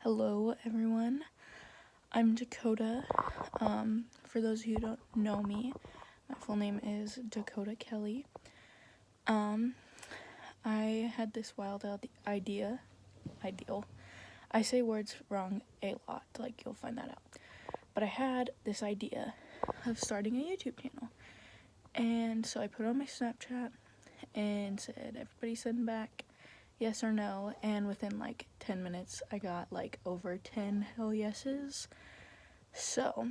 Hello everyone, I'm Dakota. For those of you who don't know me, my full name is Dakota Kelly. I had this wild ideal. I say words wrong a lot, like you'll find that out. But I had this idea of starting a YouTube channel. And so I put it on my Snapchat and said, everybody send back yes or no, and within like 10 minutes I got like over 10 hell yeses. So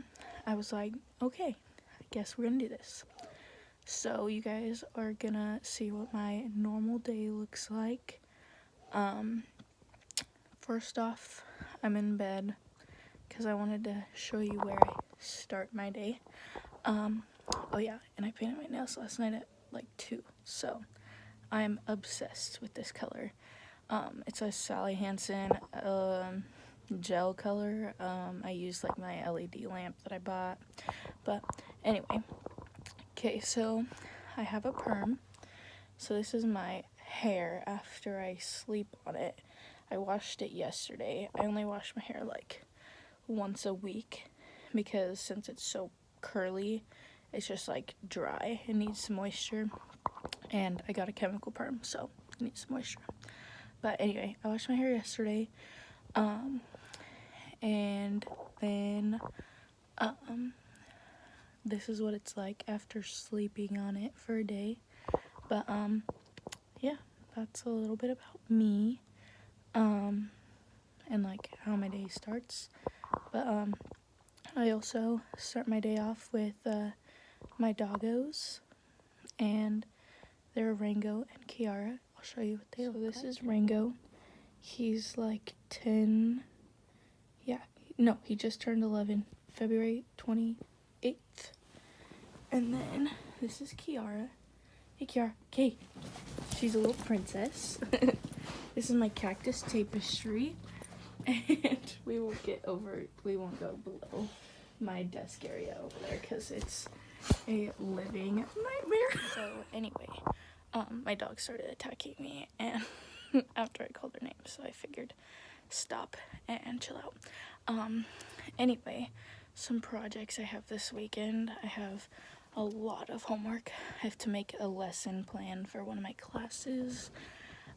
I was like, okay, I guess we're gonna do this. So you guys are gonna see what my normal day looks like. First off, I'm in bed because I wanted to show you where I start my day. Oh yeah, and I painted my nails last night at like 2, so I'm obsessed with this color. It's a Sally Hansen gel color. I used like my LED lamp that I bought. But anyway, okay, so I have a perm. So this is my hair after I sleep on it. I washed it yesterday. I only wash my hair like once a week because since it's so curly, it's just like dry. It needs some moisture. And I got a chemical perm, so it needs some moisture. But anyway, I washed my hair yesterday. And then this is what it's like after sleeping on it for a day. But yeah, that's a little bit about me. And like how my day starts. But I also start my day off with my doggos, and they're Rango and Kiara. I'll show you what they look like. So this is Rango. He's like 10. Yeah, no, he just turned 11, February 28th. And then this is Kiara. Hey Kiara, okay. She's a little princess. This is my cactus tapestry. And we won't go below my desk area over there because it's a living nightmare. So anyway, my dog started attacking me, and after I called her name, so I figured stop and chill out. Anyway, some projects I have this weekend. I have a lot of homework. I have to make a lesson plan for one of my classes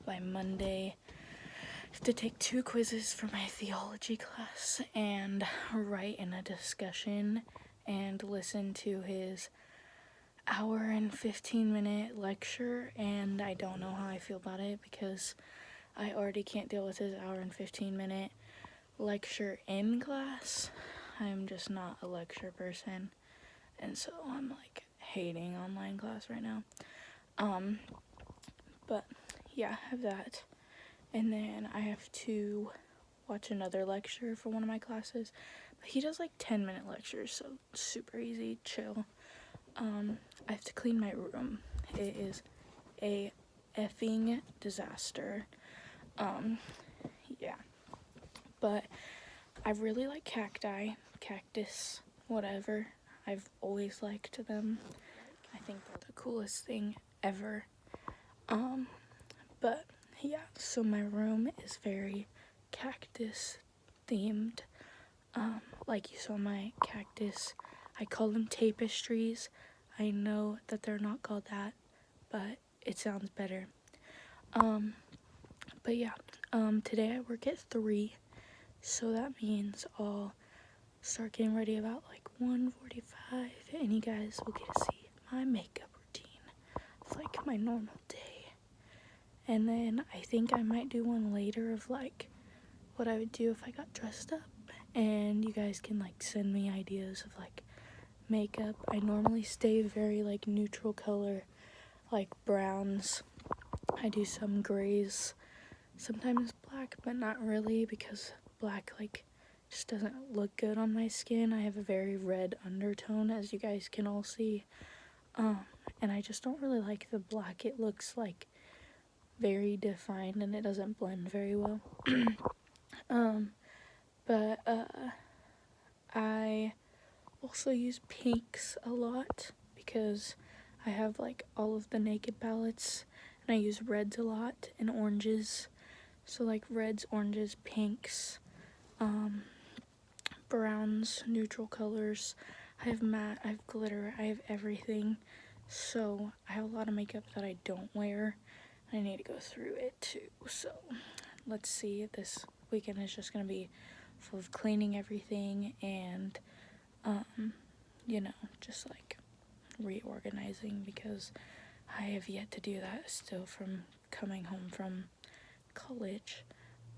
by Monday. I have to take 2 quizzes for my theology class and write in a discussion and listen to his hour and 15-minute lecture, and I don't know how I feel about it because I already can't deal with his hour and 15-minute lecture in class. I'm just not a lecture person, and so I'm like hating online class right now. But yeah, I have that. And then I have to watch another lecture for one of my classes. But he does like 10-minute lectures, so super easy, chill. I have to clean my room. It is a effing disaster. Yeah. But I really like cactus, whatever. I've always liked them. I think they're the coolest thing ever. But yeah, so my room is very cactus themed. Like you saw my cactus, I call them tapestries. I know that they're not called that, but it sounds better. But yeah, today I work at 3, so that means I'll start getting ready about like 1:45, and you guys will get to see my makeup routine of like my normal day. And then I think I might do one later of like what I would do if I got dressed up, and you guys can like send me ideas of like makeup. I normally stay very like neutral color, like browns. I do some grays, sometimes black, but not really because black like just doesn't look good on my skin. I have a very red undertone, as you guys can all see, and I just don't really like the black. It looks like very defined and it doesn't blend very well. But I also use pinks a lot because I have like all of the Naked palettes, and I use reds a lot and oranges. So like reds, oranges, pinks. browns, neutral colors. I have matte, I have glitter, I have everything. So I have a lot of makeup that I don't wear. I need to go through it too. So let's see, this weekend is just gonna be full of cleaning everything and you know, just like reorganizing, because I have yet to do that still from coming home from college.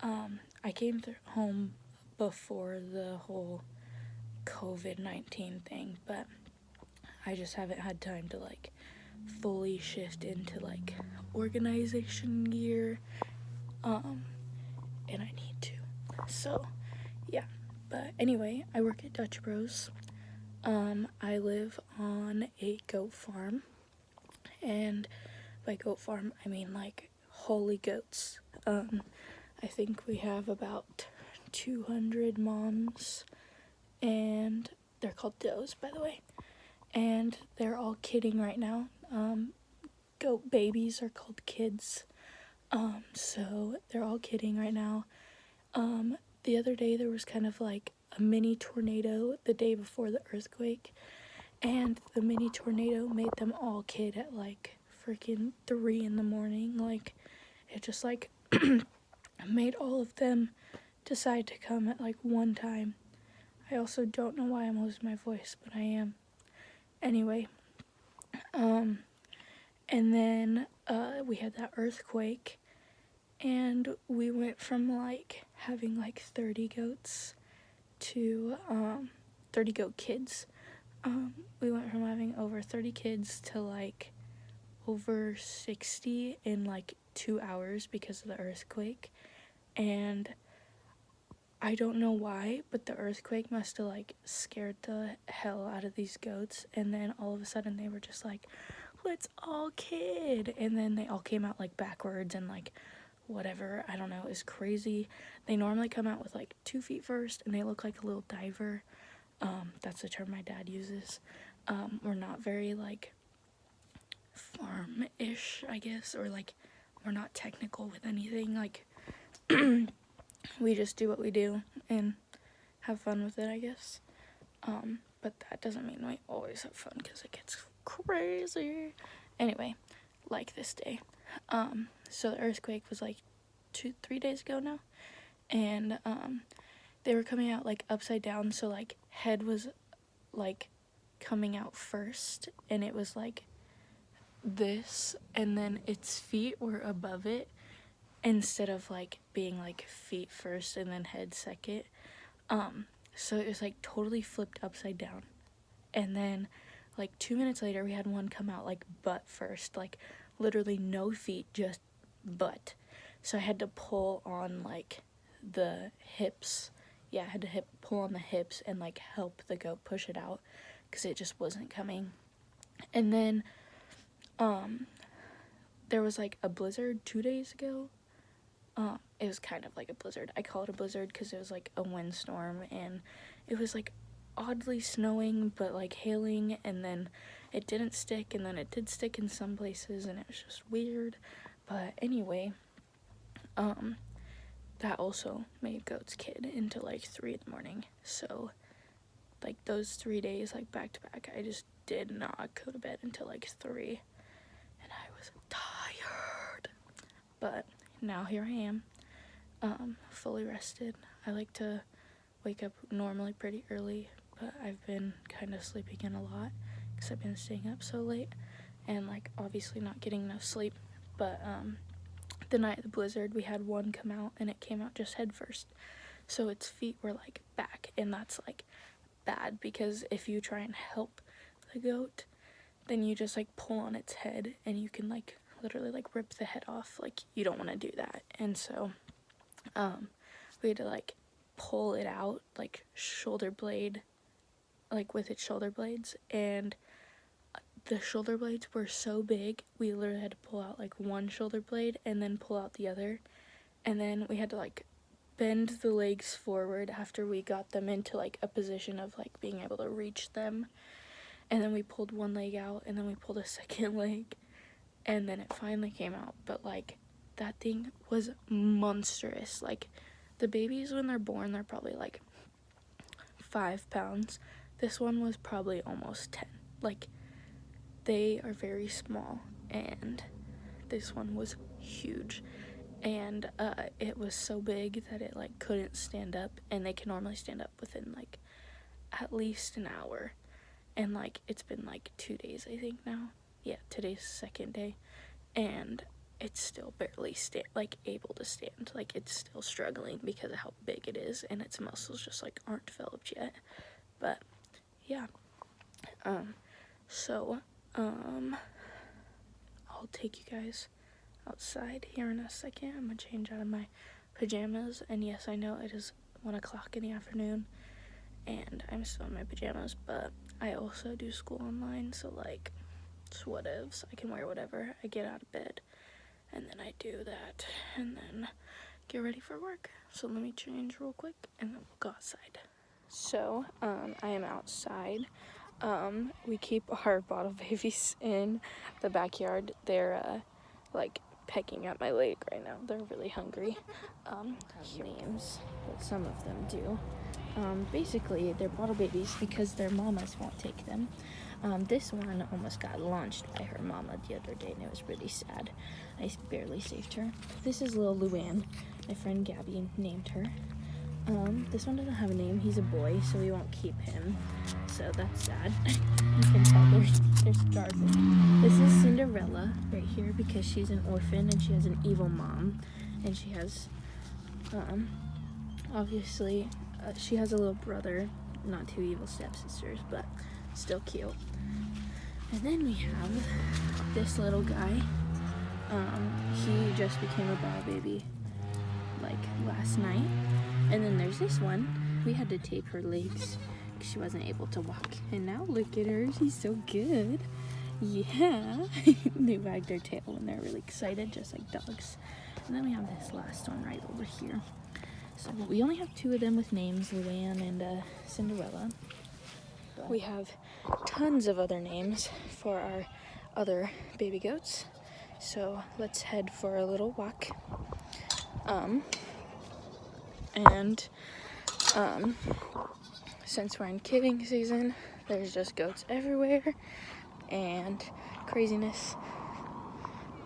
I came home before the whole COVID-19 thing, but I just haven't had time to like fully shift into like organization gear, and I need to. So yeah, but anyway, I work at Dutch Bros. I live on a goat farm, and by goat farm I mean like holy goats. I think we have about 200 moms, and they're called does, by the way, and they're all kidding right now. Goat babies are called kids. So they're all kidding right now. The other day there was kind of like a mini tornado the day before the earthquake, and the mini tornado made them all kid at like freaking 3 in the morning. Like, it just like made all of them decide to come at like one time. I also don't know why I'm losing my voice, but I am. Anyway, and then we had that earthquake, and we went from like having like 30 goats to 30 goat kids. We went from having over 30 kids to like over 60 in like 2 hours because of the earthquake. And I don't know why, but the earthquake must have like scared the hell out of these goats, and then all of a sudden they were just like, let's all kid, and then they all came out like backwards and like whatever, I don't know, it's crazy. They normally come out with like 2 feet first, and they look like a little diver. That's the term my dad uses. We're not very like farm-ish, I guess, or like we're not technical with anything. Like we just do what we do and have fun with it, I guess. But that doesn't mean we always have fun, because it gets crazy. Anyway, like this day. So the earthquake was like 2-3 days ago now, and they were coming out like upside down, so like head was like coming out first, and it was like this, and then its feet were above it, instead of like being like feet first and then head second. So it was like totally flipped upside down, and then like 2 minutes later we had one come out like butt first, like literally no feet, just butt. So I had to pull on like the hips. Yeah, I had to pull on the hips and like help the goat push it out, because it just wasn't coming. And then there was like a blizzard 2 days ago. It was kind of like a blizzard. I call it a blizzard because it was like a windstorm, and it was like oddly snowing but like hailing, and then it didn't stick, and then it did stick in some places, and it was just weird. But anyway, that also made goats kid into like 3 in the morning. So like those 3 days like back to back, I just did not go to bed until like 3, and I was tired. But now here I am, fully rested. I like to wake up normally pretty early, but I've been kind of sleeping in a lot because I've been staying up so late and like obviously not getting enough sleep. But the night of the blizzard, we had one come out, and it came out just head first, so its feet were like back, and that's like bad, because if you try and help the goat, then you just like pull on its head, and you can like literally like rip the head off. Like, you don't want to do that. And so we had to like pull it out like shoulder blade, like with its shoulder blades, and the shoulder blades were so big, we literally had to pull out like one shoulder blade and then pull out the other, and then we had to like bend the legs forward after we got them into like a position of like being able to reach them, and then we pulled one leg out, and then we pulled a second leg, and then it finally came out. But like that thing was monstrous. Like the babies, when they're born, they're probably like 5 pounds. This one was probably almost 10. Like, they are very small, and this one was huge. And it was so big that it like couldn't stand up, and they can normally stand up within like at least an hour. And like it's been like 2 days, I think now. Yeah, today's the 2nd day, and it's still barely able to stand. Like, it's still struggling because of how big it is, and its muscles just like aren't developed yet. But yeah, so I'll take you guys outside here in a second. I'm gonna change out of my pajamas, and yes, I know it is 1 o'clock in the afternoon and I'm still in my pajamas, but I also do school online, so like it's whatevs. I can wear whatever. I get out of bed and then I do that and then get ready for work. So let me change real quick and then we'll go outside. So I am outside. We keep our bottle babies in the backyard. They're like pecking at my leg right now. They're really hungry. Have names, but some of them do. Basically, they're bottle babies because their mamas won't take them. This one almost got launched by her mama the other day, and it was really sad. I barely saved her. This is little Luann. My friend Gabby named her. This one doesn't have a name. He's a boy, so we won't keep him. So that's sad. You can tell they're starving. This is Cinderella right here because she's an orphan and she has an evil mom. And she has, obviously, she has a little brother. Not two evil stepsisters, but still cute. And then we have this little guy. He just became a bottle baby like last night. And then there's this one. We had to tape her legs because she wasn't able to walk. And now look at her. She's so good. Yeah. They wag their tail when they're really excited, just like dogs. And then we have this last one right over here. So we only have 2 of them with names, Luann and Cinderella. But we have tons of other names for our other baby goats. So let's head for a little walk. Since we're in kidding season, there's just goats everywhere and craziness.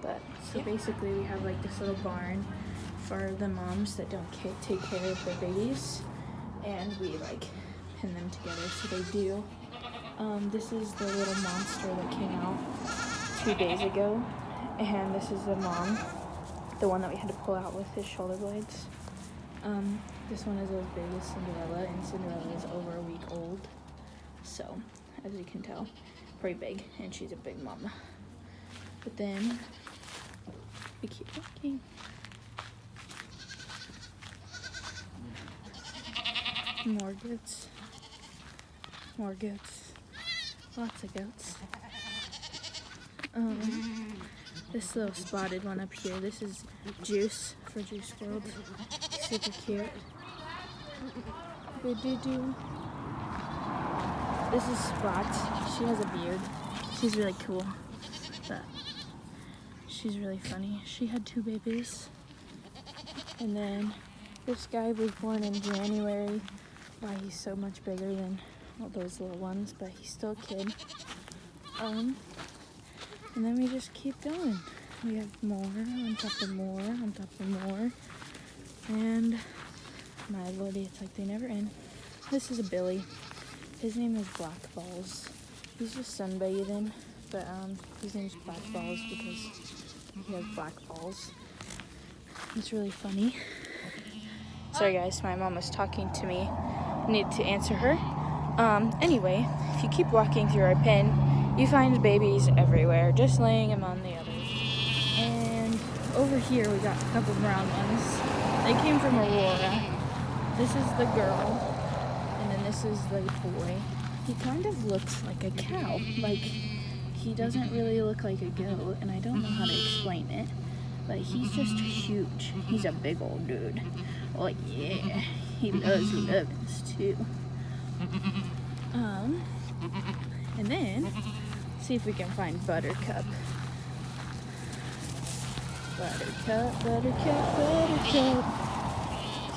But so basically we have like this little barn for the moms that don't take care of their babies, and we like pin them together so they do. This is the little monster that came out 2 days ago, and this is the mom, the one that we had to pull out with his shoulder blades. This one is as big as Cinderella, and Cinderella is over a week old. So, as you can tell, pretty big, and she's a big mama. But then, we keep walking. More goats. More goats. Lots of goats. This little spotted one up here, this is Juice for Juice WRLD. Super cute. This is Spot. She has a beard. She's really cool, but she's really funny. She had 2 babies. And then this guy was born in January. Wow, he's so much bigger than all those little ones, but he's still a kid. And then we just keep going. We have more on top of more on top of more. And my lordy, it's like they never end. This is a Billy. His name is Black Balls. He's just sunbathing, but his name's Black Balls because he has black balls. It's really funny. Sorry guys, my mom was talking to me. I need to answer her. Anyway, if you keep walking through our pen, you find babies everywhere, just laying among the others. And over here we got a couple brown ones. They came from Aurora. This is the girl, and then this is the boy. He kind of looks like a cow. Like, he doesn't really look like a goat, and I don't know how to explain it. But he's just huge. He's a big old dude. Oh yeah, he loves loves too. And then, see if we can find Buttercup. Buttercup, Buttercup, Buttercup.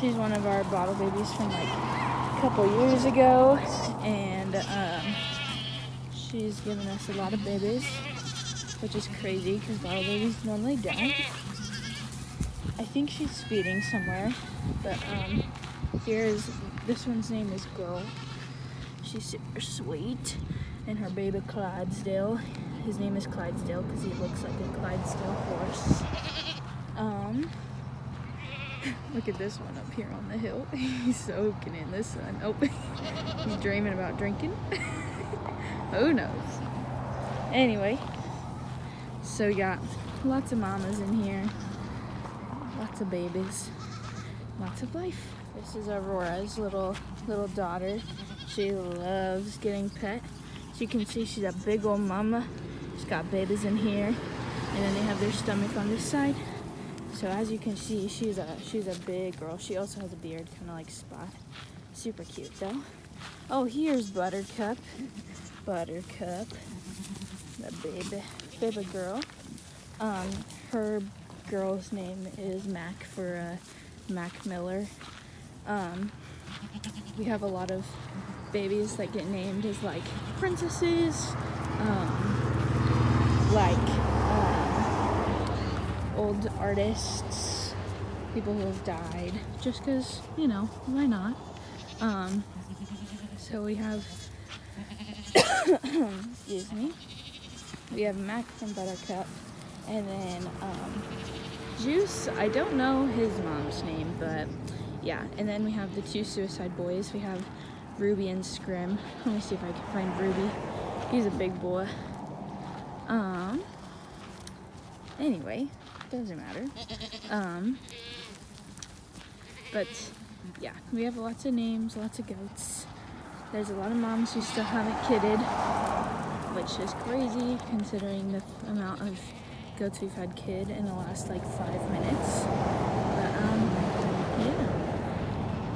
She's one of our bottle babies from like a couple years ago, and she's given us a lot of babies, which is crazy because bottle babies normally don't. I think she's feeding somewhere, but this one's name is Girl. She's super sweet, and her baby Clydesdale. His name is Clydesdale because he looks like a Clydesdale horse. Look at this one up here on the hill. He's soaking in the sun. Oh, he's dreaming about drinking. Who knows? Anyway, so we got lots of mamas in here, lots of babies, lots of life. This is Aurora's little daughter. She loves getting pet. As you can see, she's a big old mama. She's got babies in here, and then they have their stomach on this side. So as you can see, she's a big girl. She also has a beard, kind of like Spot. Super cute though. Oh, here's Buttercup. Buttercup, the baby girl. Her girl's name is Mac for Mac Miller. We have a lot of babies that get named as like princesses, old artists, people who have died, just because, you know, why not? So we have, excuse me, we have Mac from Buttercup, and then Juice, I don't know his mom's name, but yeah, and then we have the two Suicide Boys. We have Ruby and Scrim. Let me see if I can find Ruby. He's a big boy. Anyway, doesn't matter. But yeah, we have lots of names, lots of goats. There's a lot of moms who still haven't kidded, which is crazy considering the amount of goats we've had kid in the last like 5 minutes. But yeah.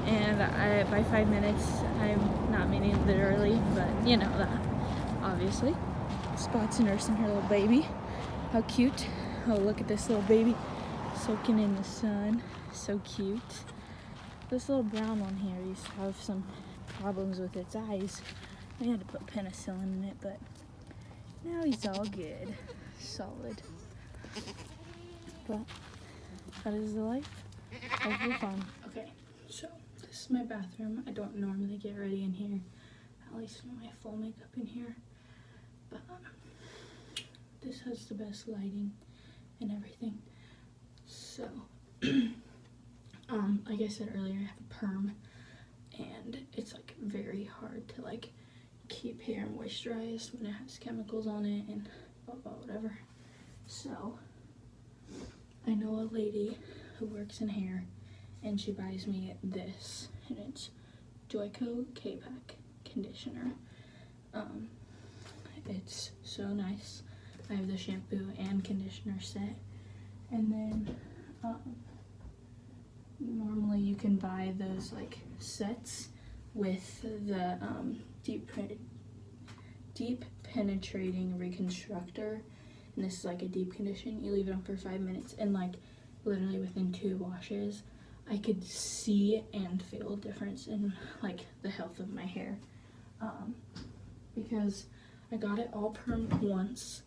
And by 5 minutes, I'm not meaning literally, but you know that, obviously. Spot's nursing her little baby. How cute. Oh, look at this little baby soaking in the sun. So cute. This little brown one here used to have some problems with its eyes. I had to put penicillin in it, but now he's all good. Solid. But that is the life of the farm. Okay, so this is my bathroom. I don't normally get ready in here, at least my full makeup in here. But this has the best lighting and everything. So, like I said earlier, I have a perm, and it's like very hard to like keep hair moisturized when it has chemicals on it and whatever. So, I know a lady who works in hair, and she buys me this, and it's Joico K-Pack conditioner. It's so nice. I have the shampoo and conditioner set, and then normally you can buy those like sets with the deep penetrating reconstructor, and this is like a deep condition. You leave it on for 5 minutes, and like literally within 2 washes I could see and feel a difference in like the health of my hair, because I got it all permed once,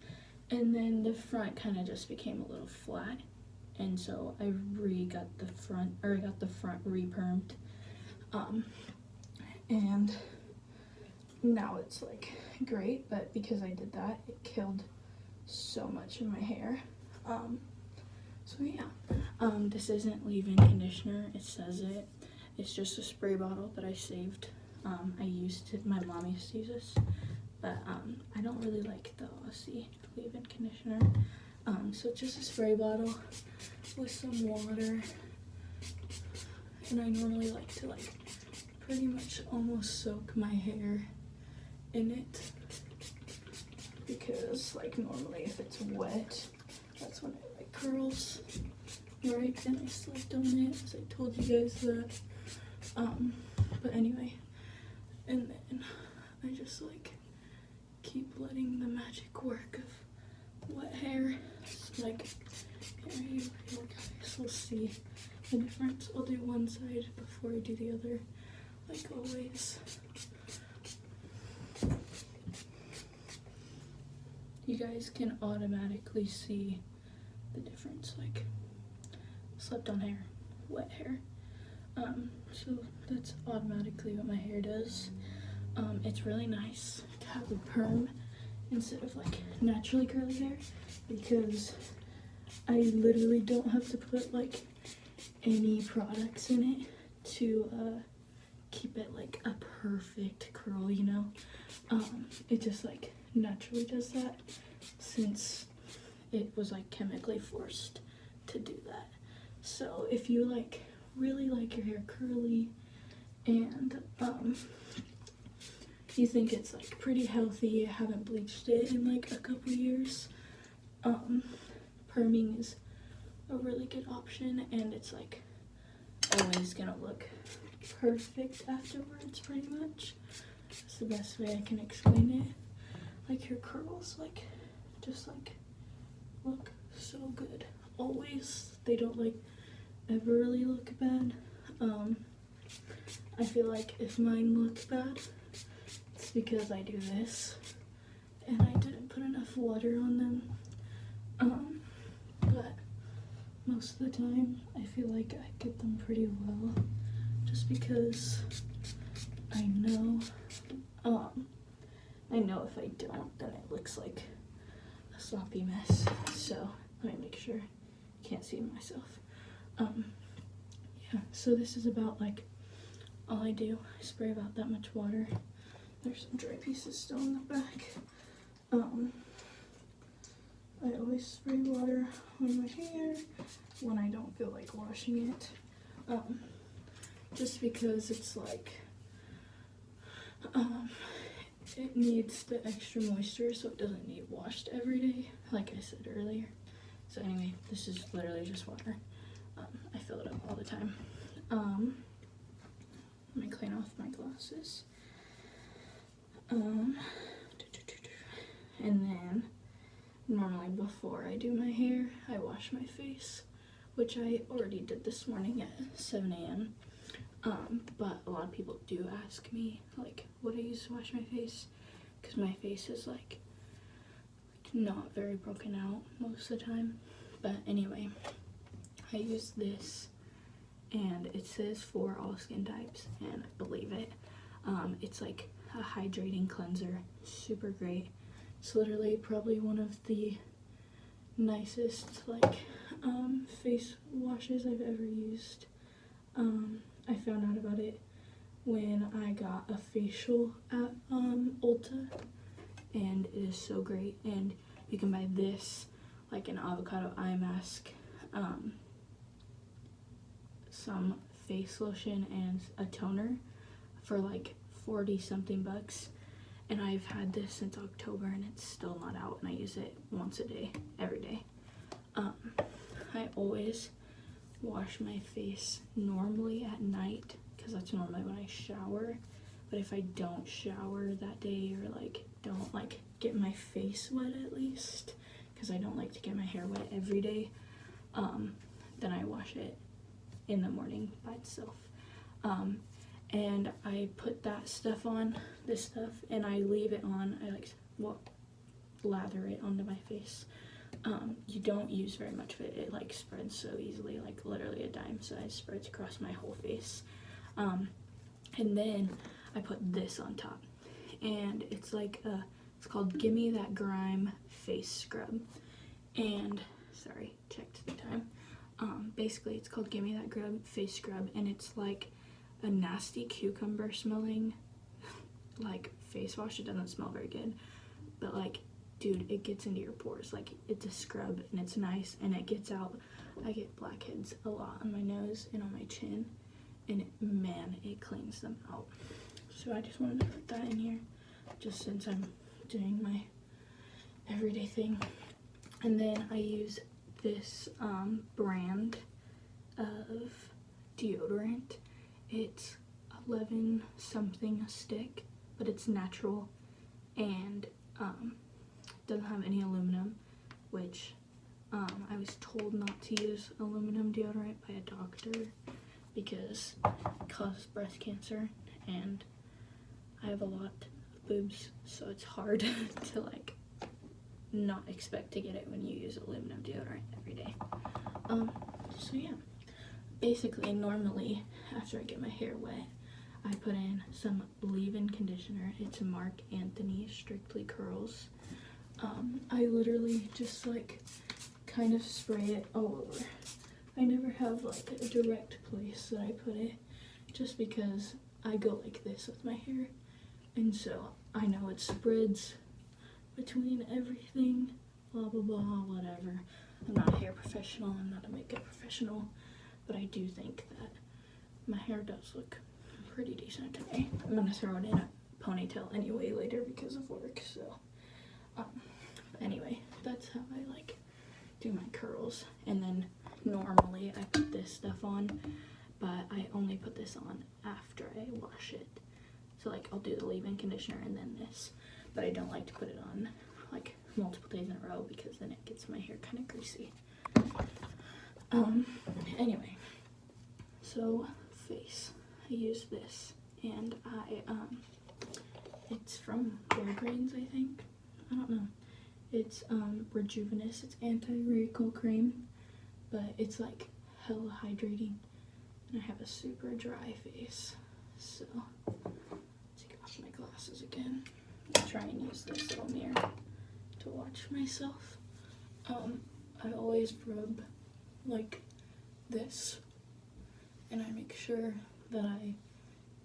and then the front kind of just became a little flat, and so I got the front re-permed, and now it's like great, but because I did that, it killed so much of my hair. So yeah, this isn't leave-in conditioner. It says it's just a spray bottle that I saved. My mom used to use this, but I don't really like the Aussie leave-in conditioner. So it's just a spray bottle with some water, and I normally like to like pretty much almost soak my hair in it, because like normally if it's wet, that's when it like curls, right? And I slept on it, as I told you guys that. But anyway, and then I just like keep letting the magic work of wet hair, like, here you guys will see the difference. I'll do one side before I do the other, like always. You guys can automatically see the difference, like slept on hair, wet hair. So that's automatically what my hair does. It's really nice to have a perm instead of like naturally curly hair, because I literally don't have to put like any products in it to keep it like a perfect curl, you know. It just like naturally does that, since it was like chemically forced to do that. So if you like really like your hair curly and you think it's like pretty healthy, you haven't bleached it in like a couple years, perming is a really good option, and it's like always gonna look perfect afterwards, pretty much. That's the best way I can explain it. Like your curls, like just like look so good. Always, they don't like ever really look bad. I feel like if mine look bad, it's because I do this and I didn't put enough water on them. But most of the time I feel like I get them pretty well, just because I know if I don't, then it looks like a sloppy mess. So let me make sure I can't see myself. Yeah, so this is about like all I do. I spray about that much water. There's some dry pieces still in the back. I always spray water on my hair when I don't feel like washing it. Just because it's like, it needs the extra moisture, so it doesn't need washed every day, like I said earlier. So anyway, this is literally just water. I fill it up all the time. Let me clean off my glasses. And then normally before I do my hair, I wash my face, which I already did this morning at 7 a.m. But a lot of people do ask me like what I use to wash my face, because my face is like not very broken out most of the time. But anyway, I use this, and it says for all skin types, and I believe it. It's like a hydrating cleanser, super great. It's literally probably one of the nicest like face washes I've ever used. I found out about it when I got a facial at Ulta, and it is so great. And you can buy this, like an avocado eye mask, some face lotion, and a toner for like 40 something bucks. And I've had this since October, and it's still not out, and I use it once a day, every day. I always wash my face normally at night, because that's normally when I shower. But if I don't shower that day, or like don't like get my face wet at least, because I don't like to get my hair wet every day, then I wash it in the morning by itself. And I put that stuff on, this stuff, and I leave it on. I like lather it onto my face. You don't use very much of it. It like spreads so easily, like literally a dime size spreads across my whole face. And then I put this on top, and it's like it's called Gimme That Grime Face Scrub. And sorry, checked the time. Basically it's called Gimme That Grime Face Scrub, and it's like a nasty cucumber smelling like face wash. It doesn't smell very good, but like, dude, it gets into your pores. Like, it's a scrub, and it's nice, and it gets out. I get blackheads a lot on my nose and on my chin, and man, it cleans them out. So I just wanted to put that in here, just since I'm doing my everyday thing. And then I use this brand of deodorant. It's 11 something a stick, but it's natural, and doesn't have any aluminum, which I was told not to use aluminum deodorant by a doctor because it causes breast cancer, and I have a lot of boobs, so it's hard to like not expect to get it when you use aluminum deodorant every day. So yeah, basically normally after I get my hair wet, I put in some leave-in conditioner. It's Marc Anthony Strictly Curls. I literally just like kind of spray it all over. I never have like a direct place that I put it, just because I go like this with my hair, and so I know it spreads between everything, blah blah blah, whatever. I'm not a hair professional, I'm not a makeup professional, but I do think that my hair does look pretty decent today. I'm gonna throw it in a ponytail anyway later because of work, so anyway, that's how I like do my curls. And then normally I put this stuff on, but I only put this on after I wash it. So like I'll do the leave-in conditioner and then this, but I don't like to put it on like multiple days in a row because then it gets my hair kind of greasy. Anyway, so face, I use this, and it's from Walgreens, I think. I don't know. It's Rejuvenous. It's anti-wrinkle cream, but it's like hella hydrating, and I have a super dry face, so take off my glasses again. I'll try and use this little mirror to watch myself. I always rub like this, and I make sure that I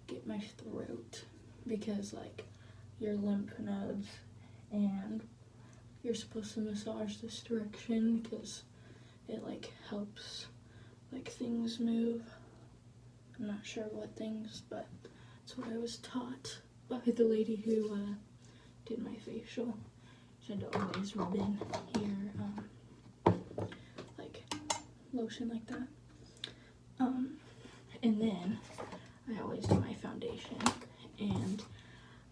get my throat, because like your lymph nodes, and you're supposed to massage this direction because it like helps like things move. I'm not sure what things, but that's what I was taught by the lady who did my facial. She had to always rub in here like lotion like that. And then I always do my foundation, and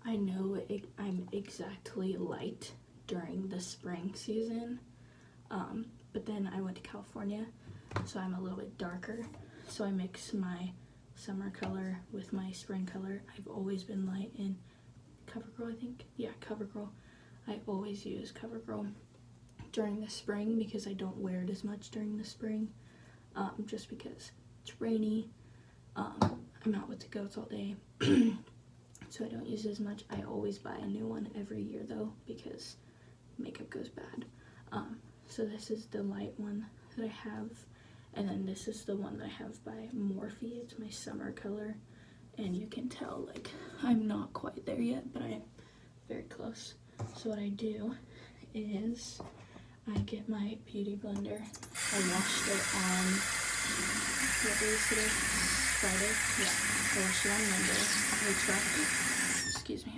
I know I'm exactly light during the spring season, but then I went to California, so I'm a little bit darker, so I mix my summer color with my spring color. I've always been light in CoverGirl, I think. Yeah, CoverGirl. I always use CoverGirl during the spring because I don't wear it as much during the spring, just because it's rainy. I'm out with the goats all day, so I don't use it as much. I always buy a new one every year though, because makeup goes bad. So this is the light one that I have, and then this is the one that I have by Morphe. It's my summer color, and you can tell like I'm not quite there yet, but I am very close. So what I do is I get my beauty blender. I washed it on, what day is today? Friday? Yeah, I washed it on Monday.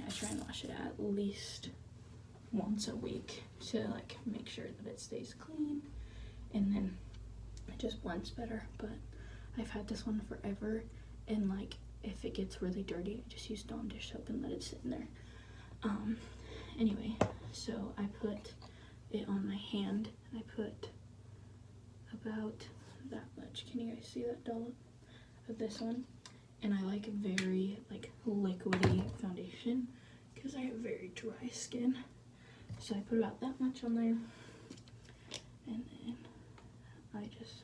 I try and wash it at least once a week to like make sure that it stays clean, and then it just blends better. But I've had this one forever, and like if it gets really dirty, I just use Dawn dish soap and let it sit in there. Anyway, so I put it on my hand. I put about that much. Can you guys see that dollop of this one? And I like very like liquidy foundation because I have very dry skin. So I put about that much on there, and then I just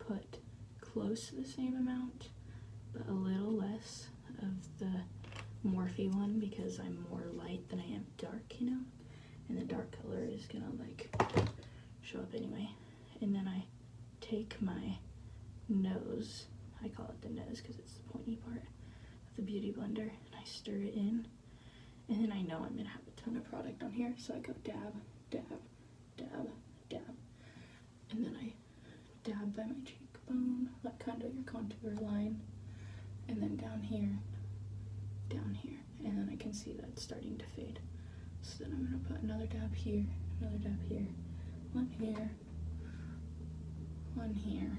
put close to the same amount, but a little less of the Morphe one because I'm more light than I am dark, you know? And the dark color is gonna like show up anyway. And then I take my nose, I call it the nose because it's the pointy part of the beauty blender, and I stir it in. And then I know I'm gonna have a ton of product on here, so I go dab, dab, dab, dab. And then I dab by my cheekbone, like kind of your contour line. And then down here, and then I can see that it's starting to fade. So then I'm gonna put another dab here, one here, one here,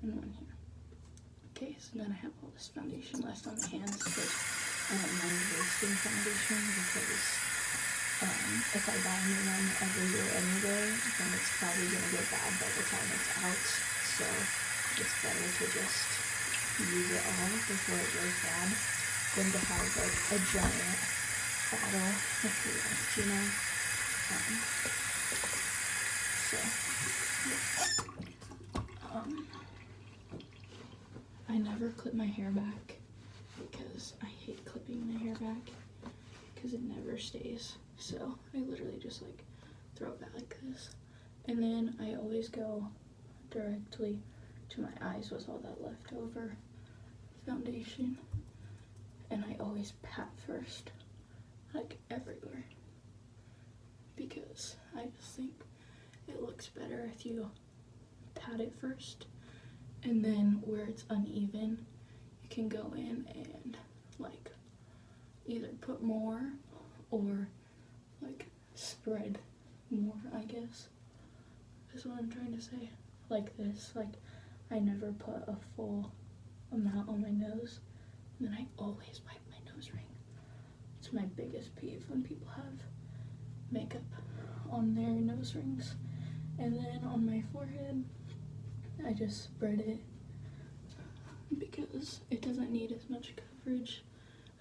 and one here. Okay, so then I have all this foundation left on my hands because I don't mind wasting foundation because If I buy a new one every year anyway, then it's probably gonna go bad by the time it's out. So it's better to just use it all before it goes bad than to have like a giant bottle of rust, you know? So I never clip my hair back because I hate clipping my hair back because it never stays. So I literally just like throw it back like this. And then I always go directly to my eyes with all that leftover foundation. And I always pat first, like everywhere. Because I just think it looks better if you pat it first. And then where it's uneven, you can go in and like either put more or like spread more, I guess, is what I'm trying to say. Like this, like I never put a full amount on my nose, and then I always wipe my nose ring. It's my biggest peeve when people have makeup on their nose rings. And then on my forehead, I just spread it because it doesn't need as much coverage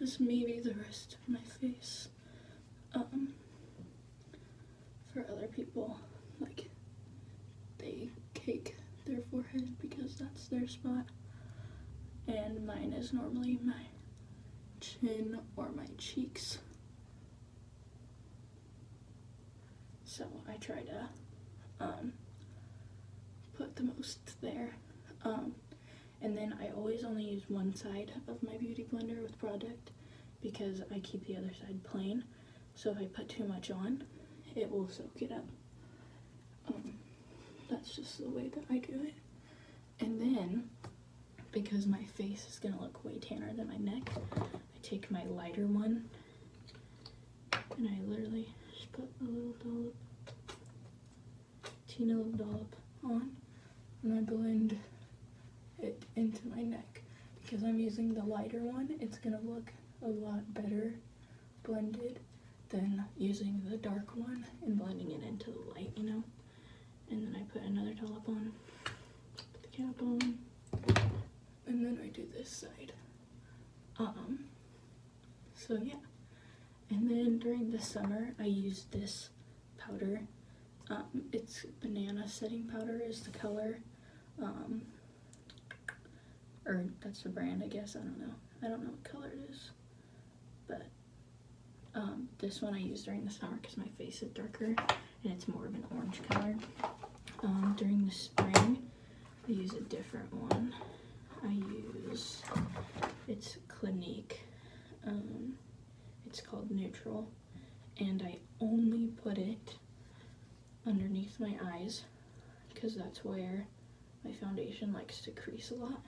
as maybe the rest of my face. For other people, like, they cake their forehead because that's their spot, and mine is normally my chin or my cheeks. So I try to put the most there. And then I always only use one side of my beauty blender with product because I keep the other side plain. So if I put too much on, it will soak it up. That's just the way that I do it. And then, because my face is gonna look way tanner than my neck, I take my lighter one and I literally just put a little dollop, teeny little dollop on, and I blend it into my neck. Because I'm using the lighter one, it's gonna look a lot better blended than using the dark one and blending it into the light, you know? And then I put another dollop on, put the cap on, and then I do this side. So yeah. And then during the summer, I use this powder. It's banana setting powder is the color. Or that's the brand, I guess, I don't know. I don't know what color it is. But this one I use during the summer because my face is darker and it's more of an orange color. During the spring, I use a different one. I use, it's Clinique. It's called Neutral, and I only put it underneath my eyes because that's where my foundation likes to crease a lot.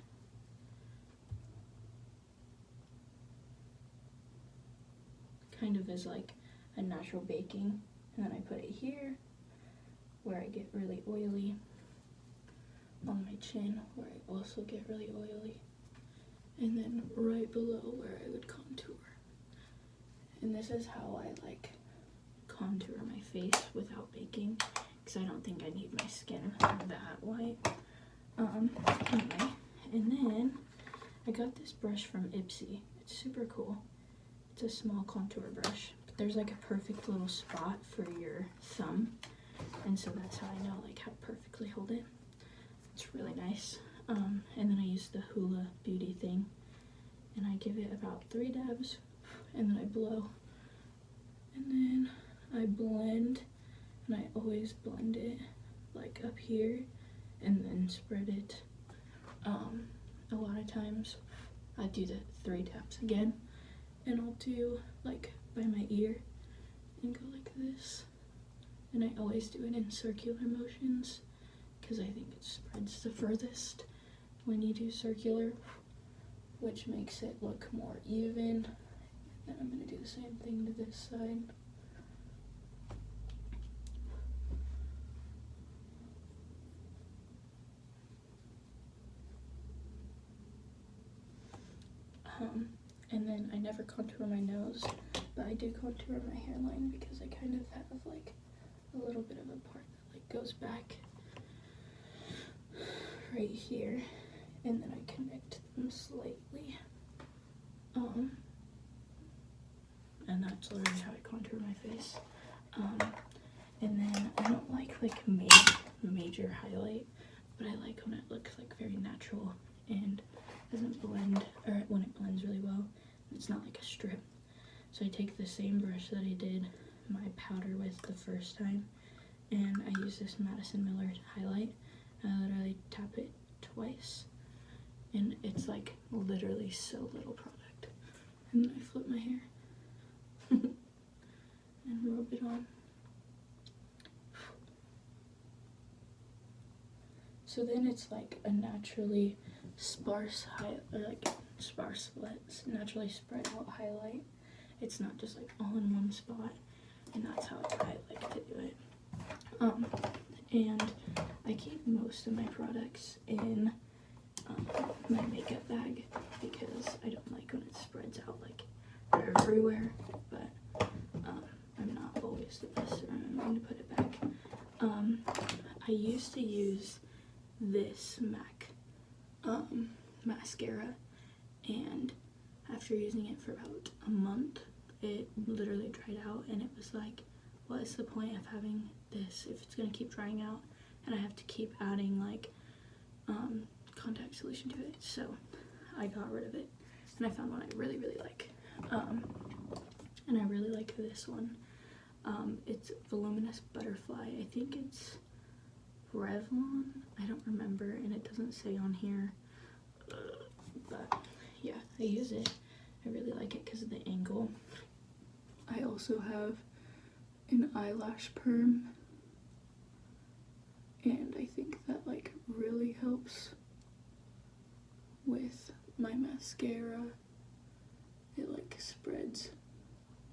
Kind of is like a natural baking, and then I put it here where I get really oily, on my chin where I also get really oily, and then right below where I would contour. And this is how I like contour my face without baking, because I don't think I need my skin that white. Anyway, and then I got this brush from Ipsy. It's super cool. It's a small contour brush, but there's like a perfect little spot for your thumb, and so that's how I know like how to perfectly hold it. It's really nice. And then I use the Hoola Beauty thing, and I give it about 3 dabs, and then I blow, and then I blend, and I always blend it like up here, and then spread it. A lot of times I do the 3 taps again, and I'll do like by my ear and go like this, and I always do it in circular motions because I think it spreads the furthest when you do circular, which makes it look more even. Then I'm going to do the same thing to this side. And then I never contour my nose, but I do contour my hairline because I kind of have like a little bit of a part that like goes back right here, and then I connect them slightly. And that's literally how I contour my face. And then I don't like major highlight, but I like when it looks like very natural and doesn't blend, or when it blends really well. It's not like a strip. So I take the same brush that I did my powder with the first time, and I use this Madison Miller highlight. I literally tap it twice, and it's like literally so little product. And then I flip my hair and rub it on. So then it's like a naturally naturally spread out highlight. It's not just like all in one spot, and that's how I like to do it. And I keep most of my products in my makeup bag because I don't like when it spreads out like everywhere, but I'm not always the best at remembering to put it back. I used to use this MAC mascara, and after using it for about a month, it literally dried out, and it was like, what is the point of having this if it's gonna keep drying out and I have to keep adding like contact solution to it? So I got rid of it, and I found one I really like, and I really like this one. It's Voluminous Butterfly. I think it's Revlon, I don't remember, and it doesn't say on here, but yeah, I use it. I really like it because of the angle. I also have an eyelash perm, and I think that like really helps with my mascara. It like spreads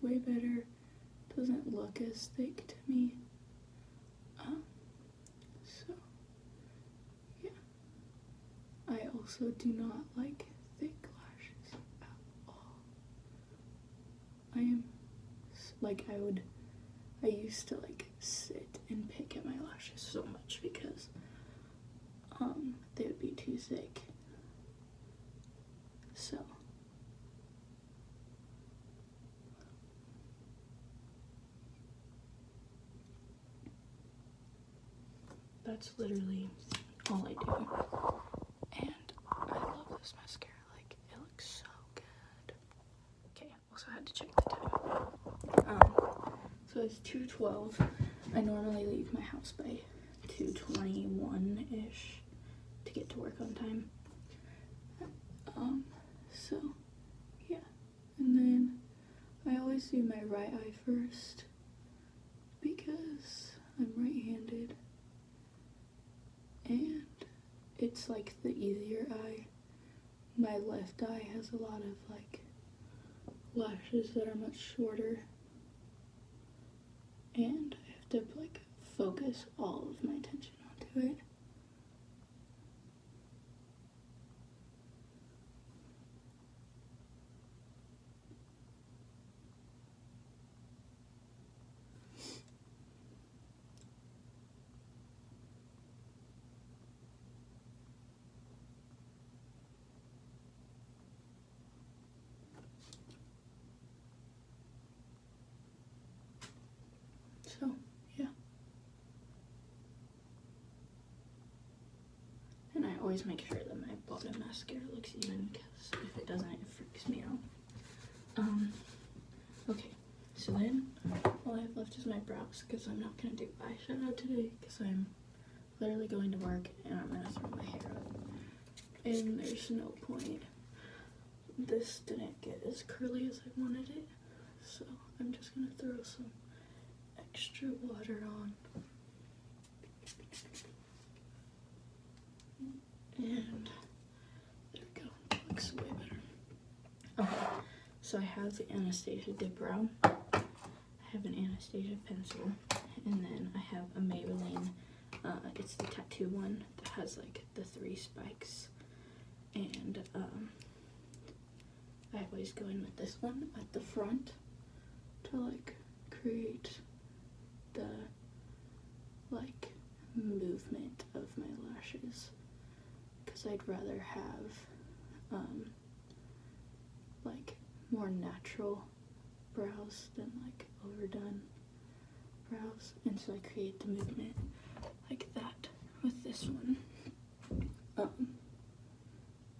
way better, doesn't look as thick to me. So yeah, I also do not like thick lashes at all. I used to like sit and pick at my lashes so much because they would be too thick. So that's literally all I do. And I love this mascara, like it looks so good. Okay, also had to check the time. So it's 2:12. I normally leave my house by 2:21-ish to get to work on time. So yeah, and then I always do my right eye first because I'm right-handed, and it's like the easier eye. My left eye has a lot of like lashes that are much shorter, and I have to like focus all of my attention onto it. So yeah, and I always make sure that my bottom mascara looks even, because if it doesn't, it freaks me out. Okay, so then all I have left is my brows, because I'm not going to do eyeshadow today because I'm literally going to work and I'm going to throw my hair up, and there's no point. This didn't get as curly as I wanted it, so I'm just going to throw some extra water on. And there we go, it looks way better. Okay, so I have the Anastasia Dip Brow, I have an Anastasia pencil, and then I have a Maybelline, it's the tattoo one that has like the 3 spikes, and I always go in with this one at the front to like create the like movement of my lashes, because I'd rather have like more natural brows than like overdone brows, and so I create the movement like that with this one.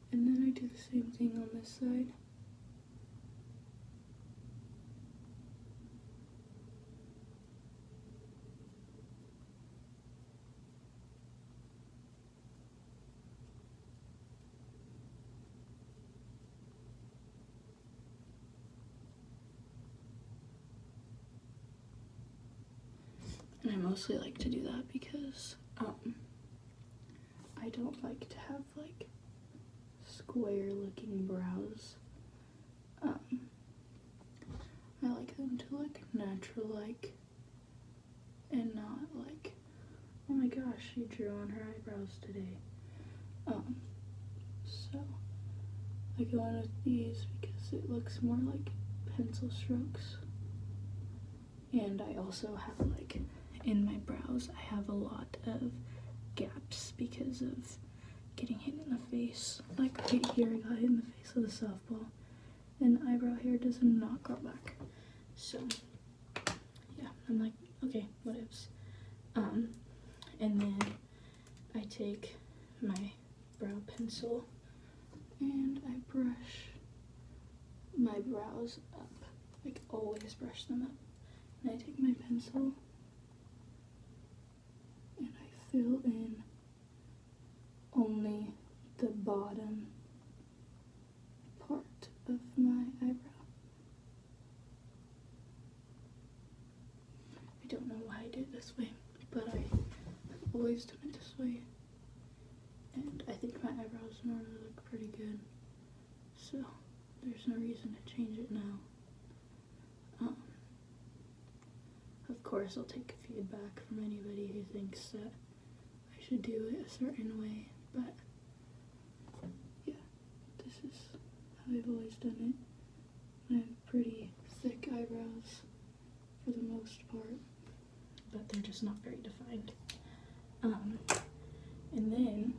And then I do the same thing on this side. And I mostly like to do that because I don't like to have like square looking brows. I like them to look natural like, and not like, oh my gosh, she drew on her eyebrows today. So I go in with these because it looks more like pencil strokes. And I also have like, in my brows, I have a lot of gaps because of getting hit in the face. Like right here, I got hit in the face with a softball, and eyebrow hair does not grow back. So yeah, I'm like, okay, whatevs. And then I take my brow pencil and I brush my brows up. Like, always brush them up. And I take my pencil and I fill in only the bottom part of my eyebrow. I don't know why I did it this way, but I have always done it this way. And I think my eyebrows normally look pretty good, so there's no reason to change it now. Of course, I'll take feedback from anybody who thinks that I should do it a certain way, but yeah, this is how I've always done it. I have pretty thick eyebrows for the most part, but they're just not very defined. And then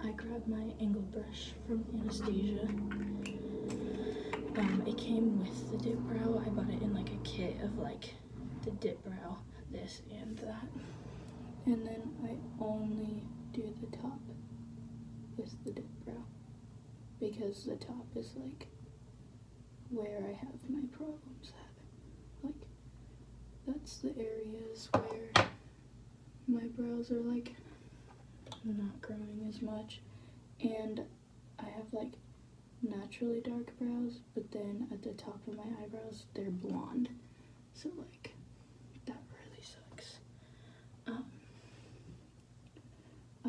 I grab my angled brush from Anastasia. It came with the dip brow. I bought it in like a kit of like the dip brow, this and that. And then I only do the top with the dip brow, because the top is like where I have my problems at. Like, that's the areas where my brows are like not growing as much, and I have like naturally dark brows, but then at the top of my eyebrows they're blonde, so like that really sucks.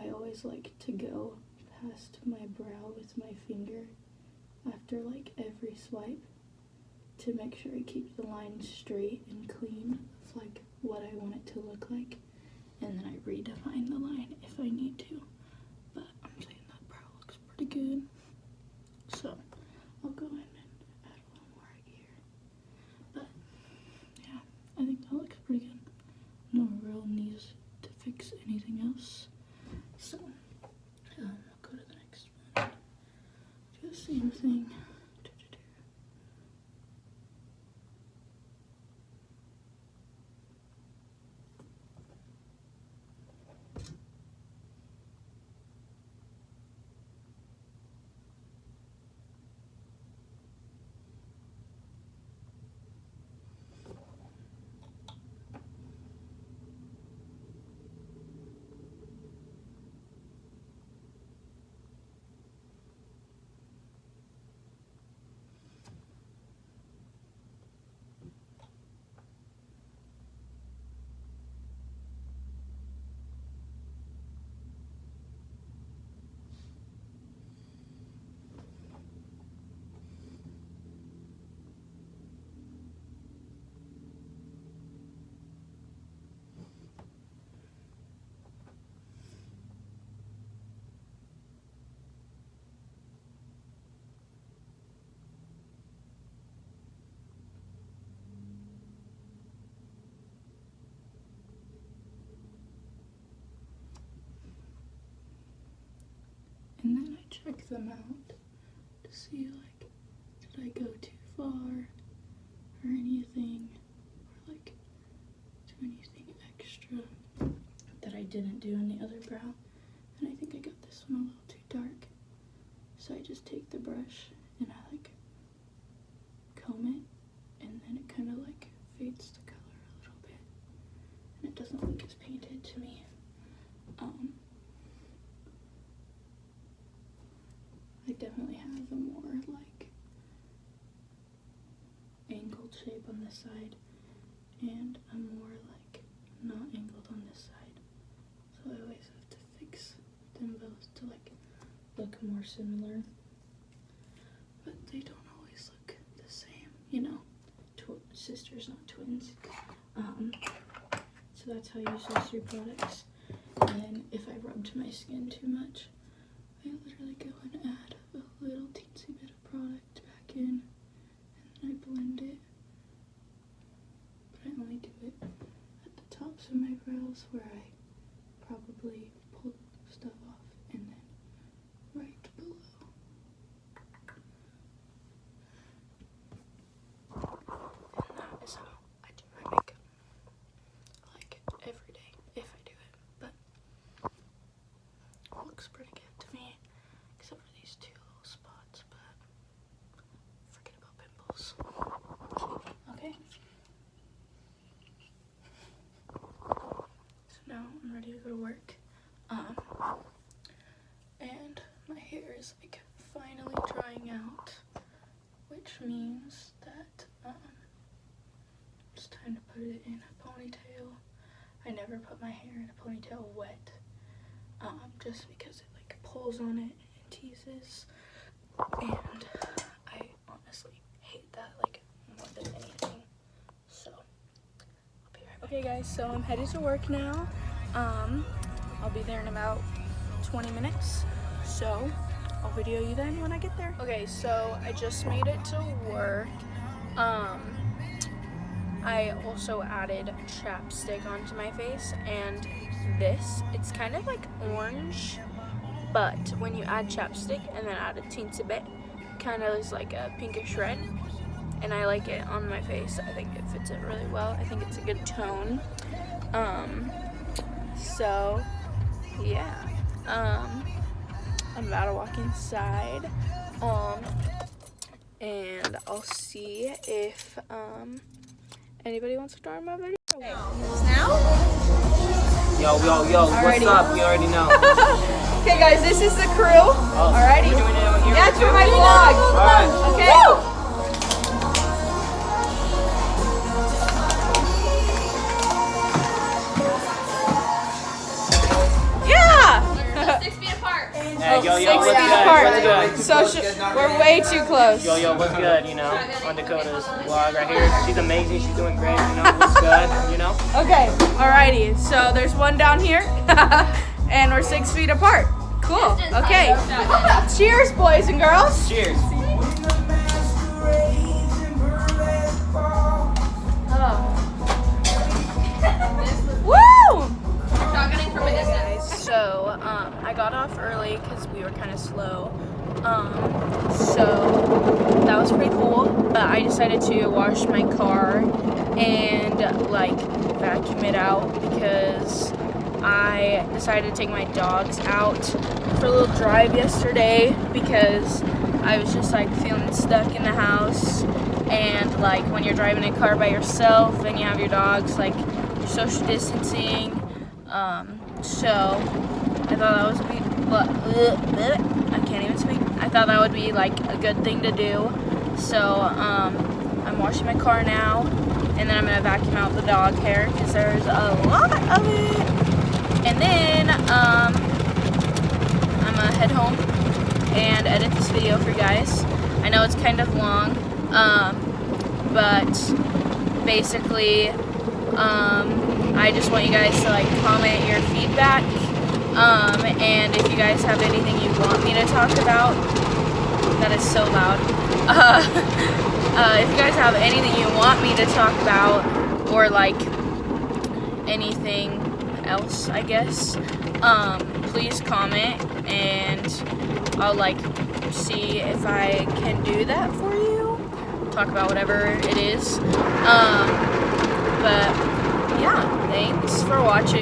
I always like to go past my brow with my finger after like every swipe to make sure I keep the line straight and clean of like what I want it to look like, and then I redefine the line if I need to. But I'm saying that brow looks pretty good, so I'll go in and add a little more right here. But yeah, I think that looks pretty good. No real needs to fix anything else. So I'll go to the next one. Do the same thing. and then I check them out to see like, did I go too far or anything, or like do anything extra that I didn't do in the other brow. And I think I got this one a little too dark, so I just take the brush and I like comb it, and then it kind of like fades the color a little bit, and it doesn't look as painted to me. I definitely have a more like angled shape on this side, and a more like not angled on this side. So I always have to fix them both to like look more similar. But they don't always look the same, you know. Sisters, not twins. So that's how I use those 3 products. And then if I rubbed my skin too much, I literally go and add a little teensy bit of product back in, and then I blend it. But I only do it at the tops of my brows where I probably pull stuff off, and then right below. And that is how I do my makeup. Like every day, if I do it, but it looks pretty good to me, except for these 2 little spots, but forget about pimples. Okay. So now I'm ready to go to work. And my hair is like finally drying out, which means that it's time to put it in a ponytail. I never put my hair in a ponytail wet, just because it like pulls on it and teases, and I honestly hate that like more than anything. So I'll be right back. Okay guys, so I'm headed to work now. I'll be there in about 20 minutes, so I'll video you then when I get there. Okay, so I just made it to work. I also added chapstick onto my face, and it's kind of like orange, but when you add chapstick and then add a teensy bit, kind of is like a pinkish red, and I like it on my face. I think it fits it really well. I think it's a good tone. So yeah, I'm about to walk inside, and I'll see if anybody wants to start my video. Now? Yo, what's up? You already know. Okay guys, this is the crew. Oh, Alrighty? we're doing it on here Yeah, it's too? for my vlog. Alright. Okay? Yeah! 6 feet apart. Hey, yo, 6 what's feet good? apart. What's good? So we're way too close. Yo, what's good? You know, on Dakota's vlog right here. She's amazing. She's doing great. You know, what's good? You know. Okay, alrighty. So there's one down here, and we're 6 feet apart. Cool. Okay. Cheers, boys and girls. Cheers. Woo! Shotgunning from a distance. So I got off early because we were kind of slow. So that was pretty cool. But I decided to wash my car and like vacuum it out because I decided to take my dogs out for a little drive yesterday because I was just like feeling stuck in the house. And like when you're driving a car by yourself and you have your dogs, like you're social distancing. So I thought that would be, I can't even speak. I thought that would be like a good thing to do. So I'm washing my car now, and then I'm gonna vacuum out the dog hair because there's a lot of it. And then I'm gonna head home and edit this video for you guys. I know it's kind of long, but basically I just want you guys to like comment your feedback, and if you guys have anything you want me to talk about, that is so loud. If you guys have anything you want me to talk about, or like anything else, I guess, please comment, and I'll like see if I can do that for you. Talk about whatever it is. But yeah, thanks for watching.